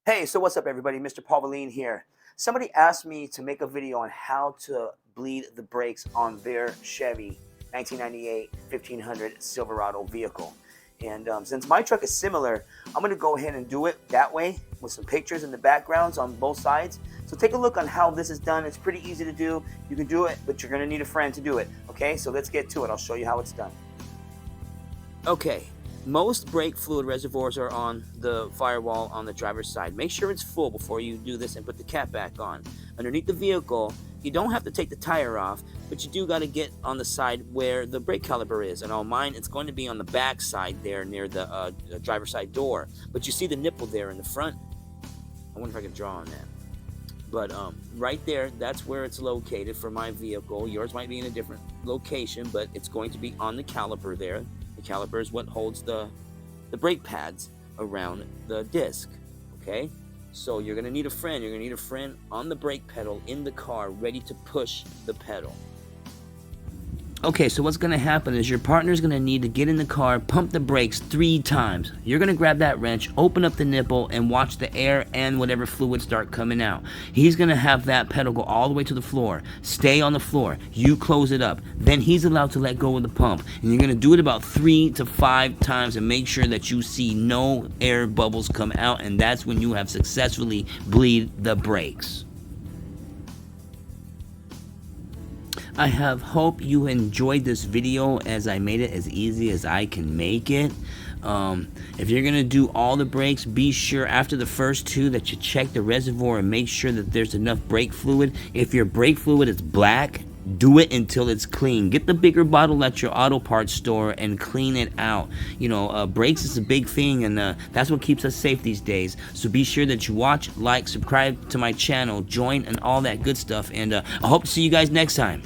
Hey, so what's up, everybody? Mr. Paul Valine here. Somebody asked me to make a video on how to bleed the brakes on their Chevy 1998 1500 Silverado vehicle. And since my truck is similar, I'm going to go ahead and do it that way with some pictures in the backgrounds on both sides. So take a look on how this is done. It's pretty easy to do. You can do it, but you're going to need a friend to do it. Okay, so let's get to it. I'll show you how it's done. Okay. Most brake fluid reservoirs are on the firewall on the driver's side. Make sure it's full before you do this and put the cap back on. Underneath the vehicle, you don't have to take the tire off, but you do got to get on the side where the brake caliper is. And on mine, it's going to be on the back side there near the driver's side door. But you see the nipple there in the front? I wonder if I can draw on that. But right there, that's where it's located for my vehicle. Yours might be in a different location, but it's going to be on the caliper there. The caliper is what holds the brake pads around the disc, okay? So you're gonna need a friend. You're gonna need a friend on the brake pedal in the car, ready to push the pedal. Okay, so what's going to happen is your partner's going to need to get in the car, pump the brakes 3 times. You're going to grab that wrench, open up the nipple, and watch the air and whatever fluid start coming out. He's going to have that pedal go all the way to the floor. Stay on the floor. You close it up. Then he's allowed to let go of the pump. And you're going to do it about 3 to 5 times and make sure that you see no air bubbles come out, and that's when you have successfully bleed the brakes. I hope you enjoyed this video, as I made it as easy as I can make it. If you're gonna do all the brakes, be sure after the first 2 that you check the reservoir and make sure that there's enough brake fluid. If your brake fluid is black, do it until it's clean. Get the bigger bottle at your auto parts store and clean it out. You know, brakes is a big thing, and that's what keeps us safe these days. So be sure that you watch, like, subscribe to my channel, join, and all that good stuff. And I hope to see you guys next time.